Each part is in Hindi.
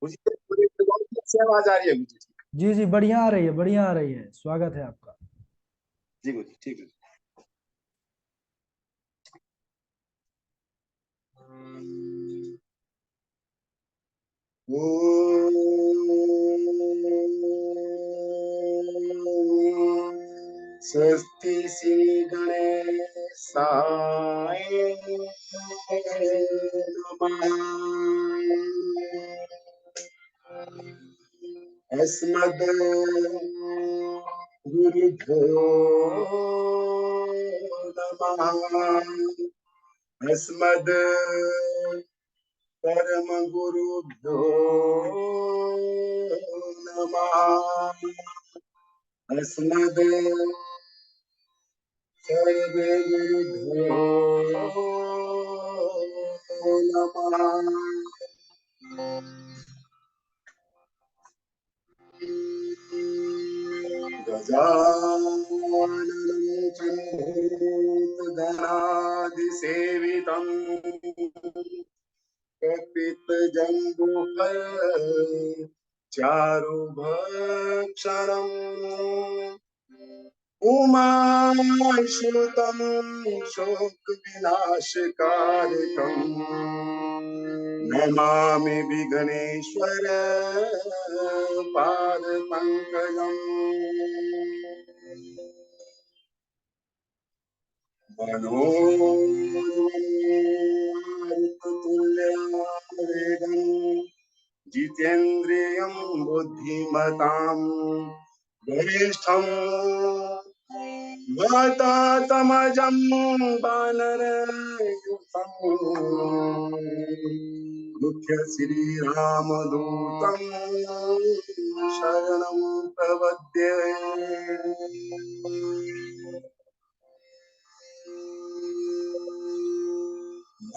मुझे बहुत अच्छी आवाज आ रही है मुझे। जी जी, बढ़िया आ रही है, बढ़िया आ रही है। स्वागत है आपका। जी मुझे ठीक है। स्वस्ति श्री गणेशाय नमः। अस्मद् गुरुभ्यो नमः। अस्मद् परम गुरुभ्यो नमः। अस्मद् सर्व गुरुभ्यो नमः। गजाननं भूतगणाधिसेवितम् कपितजम्बूफलचारुभक्षणम् उमाश्रुतं शोकविनाशकारकम् नमामि विघ्नेश्वर पादपङ्कजम्। मनोजवं जितेन्द्रियं बुद्धिमतां वरिष्ठं वातात्मजं वानरयुतं मुख्य श्रीरामदूतं शरणं प्रपद्ये।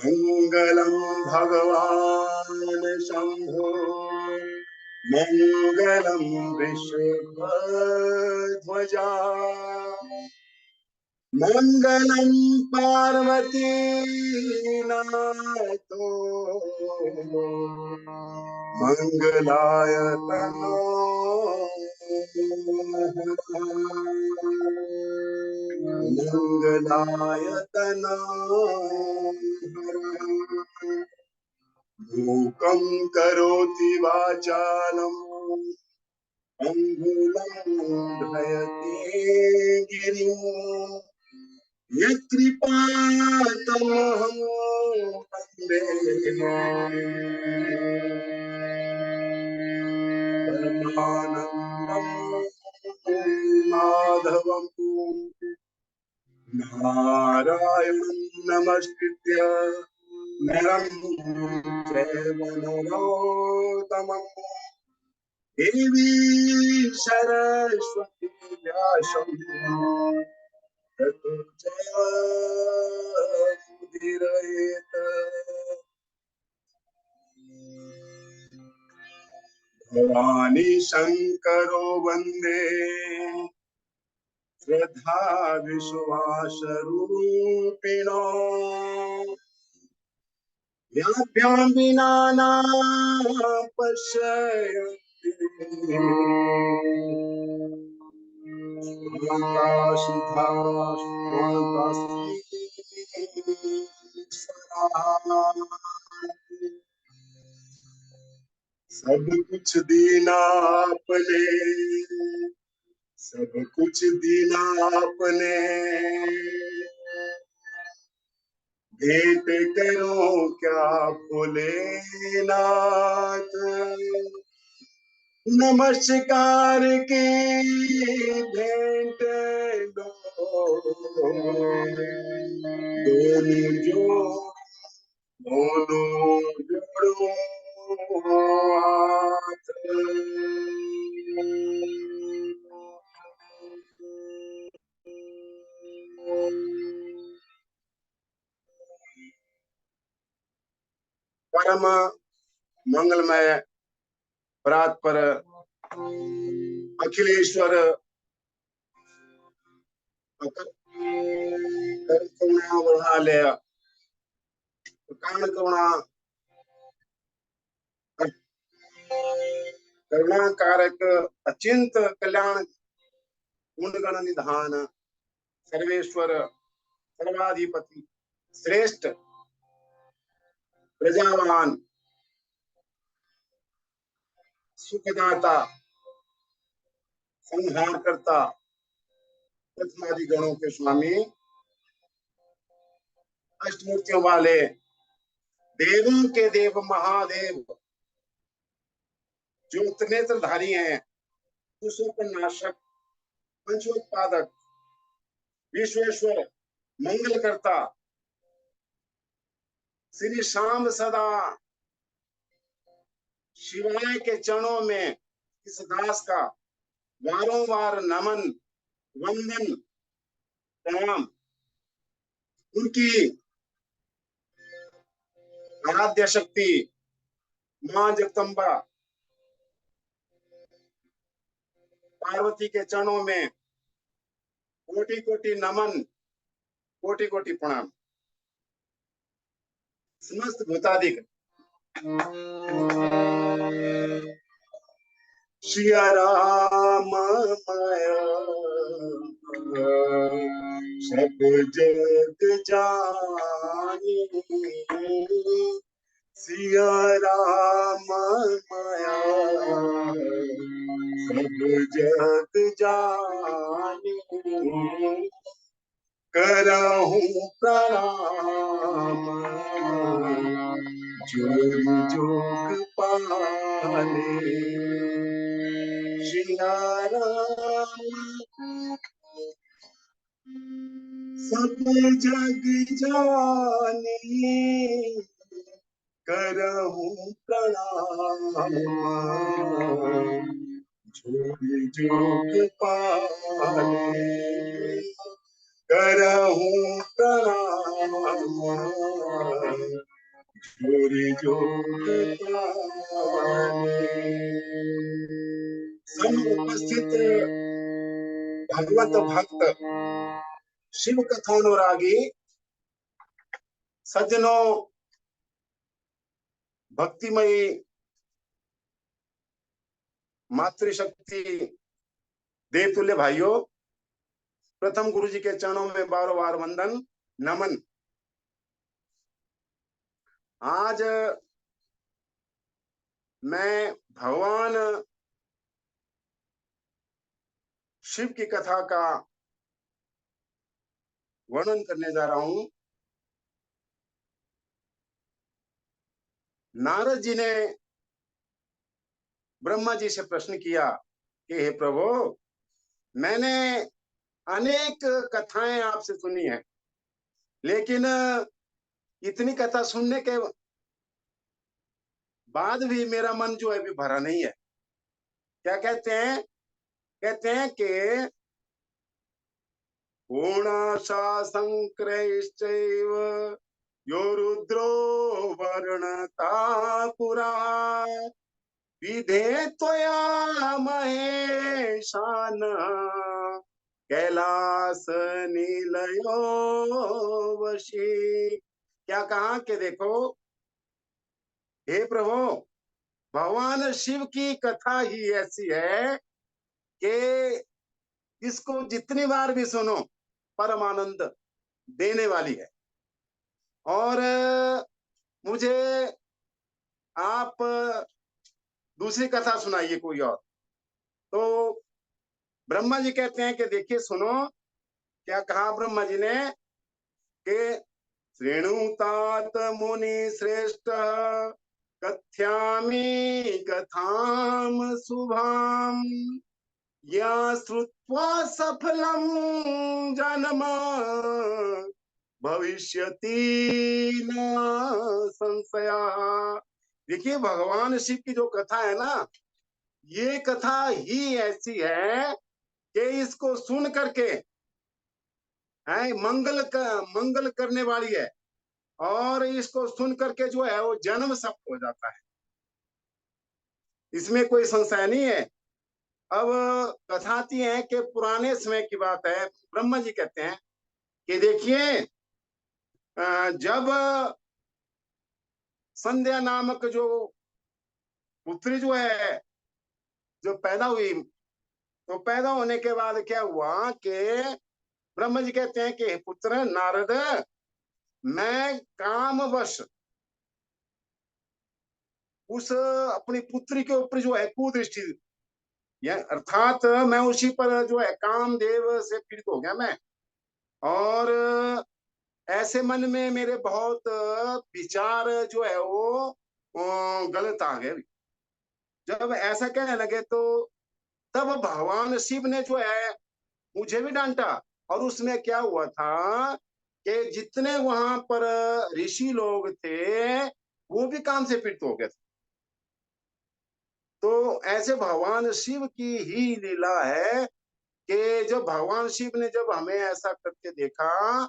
मङ्गलं भगवान् शम्भो मङ्गलं वृषभध्वजा मङ्गलं पार्वती नाथो मङ्गलाय तनो मङ्गलाय तनो मूकं करोति वाचालं अङ्गुलं धयते गिरिं यत्कृपातमहं वन्दे परमानन्दं माधवम्। नारायणं नमस्कृत्य नरं चैव नरोत्तमं देवी सरस्वती व्यासं ततो जयमुदीरयेत्। भवानी शङ्करो वन्दे श्रद्धा विश्वासरूपिणो व्याभ्यां विना न पश्यन्ति स्वान्ताशिधा स्वान्तास्मीश्वराः। सब कुछ दीना आपने सब कुछ दीना आपने भेंट करो क्या भोलेनाथ। नमस्कार की भेंट दो दोनों जो दोनों जोड़ो हाथ। परम मंगलमय परात पर अखिलेश्वर करुणा वर्णालय कारण करुणा करुणाकारक अचिंत कल्याण गुणगण निधान सर्वेश्वर सर्वाधिपति श्रेष्ठ प्रजावान सुखदाता संहार करता प्रथमादि गणों के स्वामी अष्टमूर्तियों वाले देवों के देव महादेव जो त्रिनेत्रधारी हैं, नाशक पंचोत्पादक विश्वेश्वर मंगल करता श्री श्याम सदा शिवाय के चरणों में इस दास का वारंवार नमन वंदन प्रणाम। उनकी आराध्य शक्ति मां जगदम्बा पार्वती के चरणों में कोटि कोटि नमन कोटि कोटि प्रणाम। समस्त भूतादिक सिया राम माया सब जग जानी सिया राम माया सब जग जानी करहूं प्रणाम जोग जोग पाने सिया राम सब जग जाने करहूं प्रणाम जोग जोग पाने करहूं प्रणाम जोग जोग पाने। सब उपस्थित भगवत भक्त शिव कथानुरागी सज्जनों भक्तिमयी मातृशक्ति देवतुल्य भाइयों, प्रथम गुरु जी के चरणों में बार बार वंदन नमन। आज मैं भगवान शिव की कथा का वर्णन करने जा रहा हूं। नारद जी ने ब्रह्मा जी से प्रश्न किया कि हे प्रभु, मैंने अनेक कथाएं आपसे सुनी है, लेकिन इतनी कथा सुनने के बाद भी मेरा मन जो है अभी भरा नहीं है। क्या कहते हैं? कहते हैं कि पूर्णाशा संक्रैश्चैव यो रुद्रो वर्णता पुरा विधे त्वया महेशान कैलास नीलयो वशी। क्या कहा कि देखो हे प्रभु, भगवान शिव की कथा ही ऐसी है कि इसको जितनी बार भी सुनो परम आनंद देने वाली है। और मुझे आप दूसरी कथा सुनाइए कोई और। तो ब्रह्मा जी कहते हैं कि देखिए सुनो, क्या कहा ब्रह्मा जी ने कि श्रेणुतात मुनि श्रेष्ठ कथ्यामि कथाम शुभाम या श्रुत्वा सफलम जन्म भविष्यति न संशया। देखिए भगवान शिव की जो कथा है ना, ये कथा ही ऐसी है कि इसको सुन करके है मंगल करने वाली है, और इसको सुन करके जो है वो जन्म सब हो जाता है, इसमें कोई संशय नहीं है। अब कथाती है कि पुराने समय की बात है। ब्रह्मा जी कहते हैं कि देखिए जब संध्या नामक जो पुत्री जो है जो पैदा हुई, तो पैदा होने के बाद क्या हुआ कि ब्रह्मा जी कहते हैं कि "हे पुत्र नारद, मैं कामवश उस अपनी पुत्री के ऊपर जो है कुदृष्टि, या अर्थात मैं उसी पर जो है कामदेव से पीड़ित हो गया मैं। और ऐसे मन में मेरे बहुत विचार जो है वो गलत आ गए। जब ऐसा कहने लगे तो तब भगवान शिव ने जो है मुझे भी डांटा। और उसमें क्या हुआ था कि जितने वहां पर ऋषि लोग थे वो भी काम से पीड़ित हो गए थे। तो ऐसे भगवान शिव की ही लीला है कि जब भगवान शिव ने जब हमें ऐसा करके देखा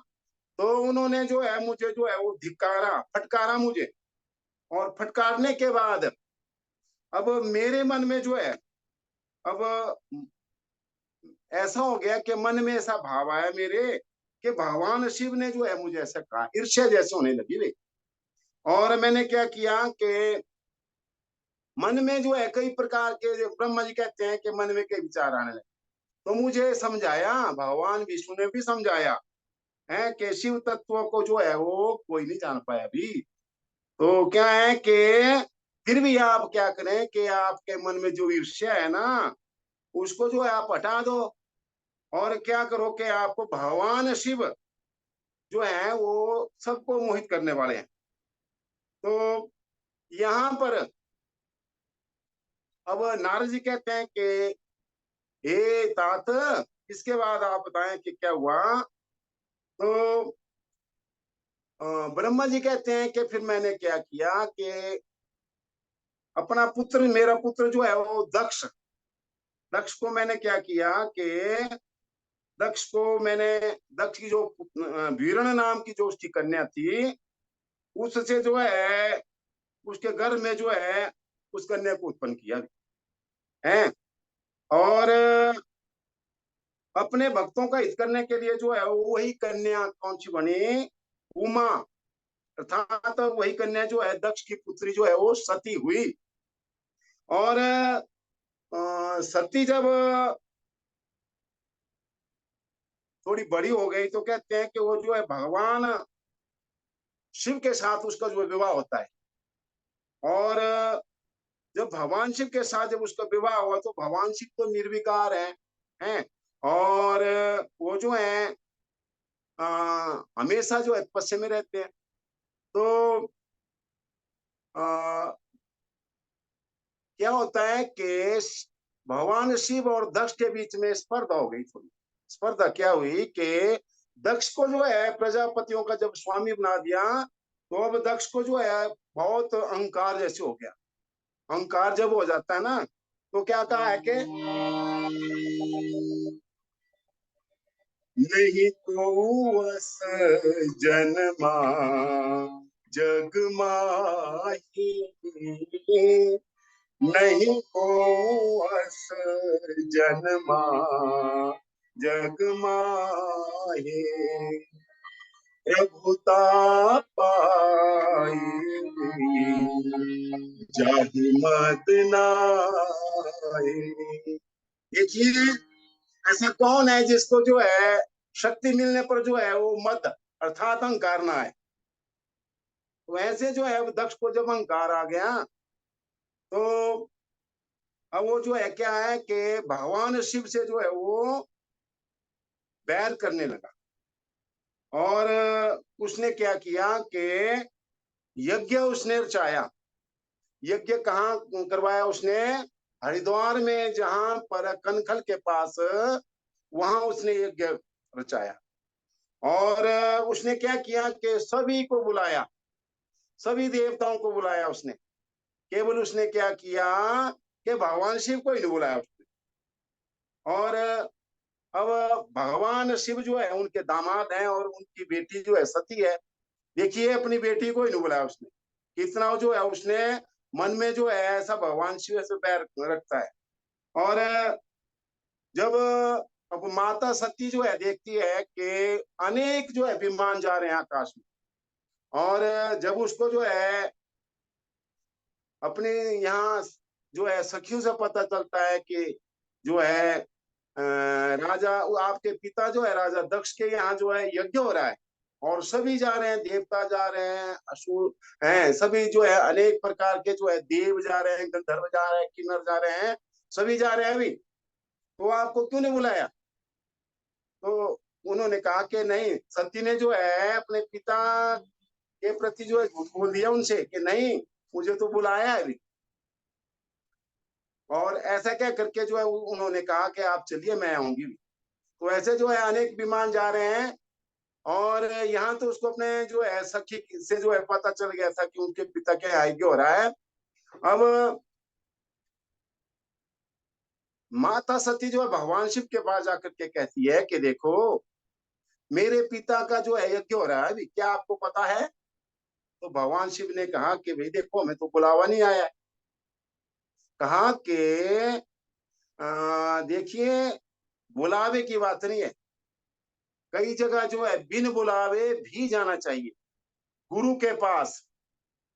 तो उन्होंने जो है मुझे जो है वो धिक्कारा, फटकारा मुझे। और फटकारने के बाद अब मेरे मन में जो है अब ऐसा हो गया कि मन में ऐसा भाव आया मेरे कि भगवान शिव ने जो है मुझे ऐसा कहा, ईर्ष्या जैसे होने लगी वे। और मैंने क्या किया कि मन में जो है कई प्रकार के, जो ब्रह्मा जी कहते हैं कि मन में कई विचार आने लगे। तो मुझे समझाया, भगवान विष्णु ने भी समझाया है कि शिव तत्व को जो है वो कोई नहीं जान पाया अभी। तो क्या है कि फिर भी आप क्या करें कि आपके मन में जो ईर्ष्या है ना उसको जो है आप हटा दो। और क्या करो कि आपको भगवान शिव जो है वो सबको मोहित करने वाले हैं। तो यहाँ पर अब नारद जी कहते हैं कि हे तात, इसके बाद आप बताएं कि क्या हुआ। तो ब्रह्मा जी कहते हैं कि फिर मैंने क्या किया कि अपना पुत्र, मेरा पुत्र जो है वो दक्ष, दक्ष को मैंने क्या किया कि दक्ष को मैंने, दक्ष की जो वीरण नाम की जो उसकी कन्या थी उससे जो है उसके गर्भ में जो है उस कन्या को उत्पन्न किया है। और अपने भक्तों का हित करने के लिए जो है वही कन्या कौन सी बनी, उमा। अर्थात वही कन्या जो है दक्ष की पुत्री जो है वो सती हुई। और सती जब थोड़ी बड़ी हो गई तो कहते हैं कि वो जो है भगवान शिव के साथ उसका जो विवाह होता है। और जब भगवान शिव के साथ जब उसका विवाह हुआ तो भगवान शिव तो निर्विकार हैं। और वो जो है हमेशा जो है तपस्या में रहते हैं। तो आ, क्या होता है कि भगवान शिव और दक्ष के बीच में स्पर्धा हो गई थोड़ी। स्पर्धा क्या हुई कि दक्ष को जो है प्रजापतियों का जब स्वामी बना दिया तो अब दक्ष को जो है बहुत अहंकार जैसे हो गया। अहंकार जब हो जाता है ना तो क्या कहा है कि नहीं को अस जन्मा जग माही, नहीं को अस जन्मा जग माही, प्रभुता पाई जाहि मत नाई। देखिए ऐसा कौन है जिसको जो है शक्ति मिलने पर जो है वो मद अर्थात अहंकार ना है। तो ऐसे जो है दक्ष को जब अहंकार आ गया तो अब वो जो है क्या है कि भगवान शिव से जो है वो बैर करने लगा। और उसने क्या किया कि यज्ञ उसने रचाया। यज्ञ कहाँ करवाया उसने, हरिद्वार में जहां पर कनखल के पास, वहां उसने यज्ञ रचाया। और उसने क्या किया कि सभी को बुलाया, सभी देवताओं को बुलाया उसने। केवल उसने क्या किया कि भगवान शिव को ही नहीं बुलाया उसने। और अब भगवान शिव जो है उनके दामाद हैं और उनकी बेटी जो है सती है। देखिए अपनी बेटी को ही नहीं बुलाया उसने। कितना जो है उसने मन में जो है ऐसा भगवान शिव से बैर रखता है। और जब अब माता सती जो है देखती है कि अनेक जो है विमान जा रहे हैं आकाश में, और जब उसको जो है अपने यहाँ जो है सखियों से पता चलता है कि जो है राजा आपके पिता जो है राजा दक्ष के यहाँ जो है यज्ञ हो रहा है, और सभी जा रहे हैं, देवता जा रहे हैं, असुर हैं, सभी जो है अनेक प्रकार के जो है देव जा रहे हैं, गंधर्व जा रहे हैं, किन्नर जा रहे हैं, सभी जा रहे हैं अभी। तो आपको क्यों नहीं बुलाया? तो उन्होंने कहा कि नहीं, सती ने जो है अपने पिता के प्रति जो है झूठ बोल दिया उनसे कि नहीं, मुझे तो बुलाया है अभी। और ऐसा क्या करके जो है उन्होंने कहा कि आप चलिए, मैं आऊंगी। तो ऐसे जो है अनेक विमान जा रहे हैं, और यहाँ तो उसको अपने जो है सखी से जो है पता चल गया था कि उनके पिता के आगे हो रहा है। अब माता सती जो है भगवान शिव के पास जाकर के कहती है कि देखो, मेरे पिता का जो है यज्ञ हो रहा है अभी, क्या आपको पता है? तो भगवान शिव ने कहा कि भाई देखो, हमें तो बुलावा नहीं आया है। कहा कि देखिए, बुलावे की बात नहीं है, कई जगह जो है बिन बुलावे भी जाना चाहिए। गुरु के पास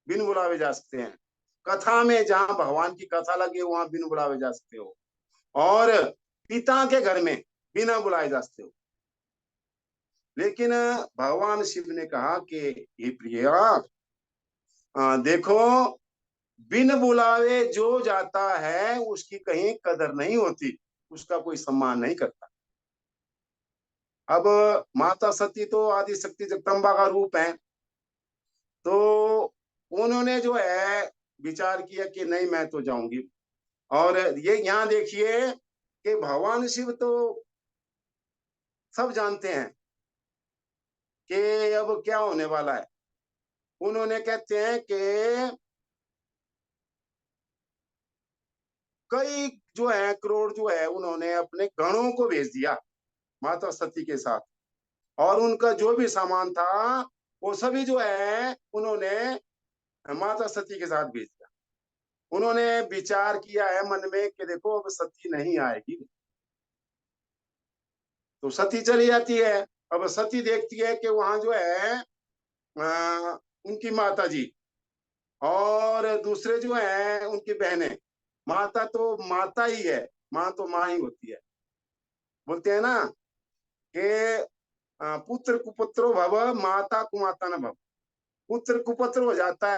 बिन बुलावे जा सकते हैं, कथा में जहां भगवान की कथा लगी वहां बिन बुलावे जा सकते हो, और पिता के घर में बिना बुलाए जा सकते हो। लेकिन भगवान शिव ने कहा कि ये प्रिया, देखो, बिन बुलावे जो जाता है उसकी कहीं कदर नहीं होती, उसका कोई सम्मान नहीं करता। अब माता सती तो आदि शक्ति जगदम्बा का रूप है, तो उन्होंने जो है विचार किया कि नहीं, मैं तो जाऊंगी। और ये यहाँ देखिए कि भगवान शिव तो सब जानते हैं कि अब क्या होने वाला है। उन्होंने कहते हैं कि कई जो है करोड़ जो है उन्होंने अपने गणों को भेज दिया माता सती के साथ, और उनका जो भी सामान था वो सभी जो है उन्होंने माता सती के साथ भेज दिया। उन्होंने विचार किया है मन में कि देखो, अब सती नहीं आएगी, तो सती चली जाती है। अब सती देखती है कि वहां जो है उनकी माता जी और दूसरे जो है उनकी बहनें, माता तो माता ही है, माँ तो माँ ही होती है। बोलते हैं ना कि पुत्र कुपुत्रो भव, माता कुमाता न भव। पुत्र कुपुत्र हो जाता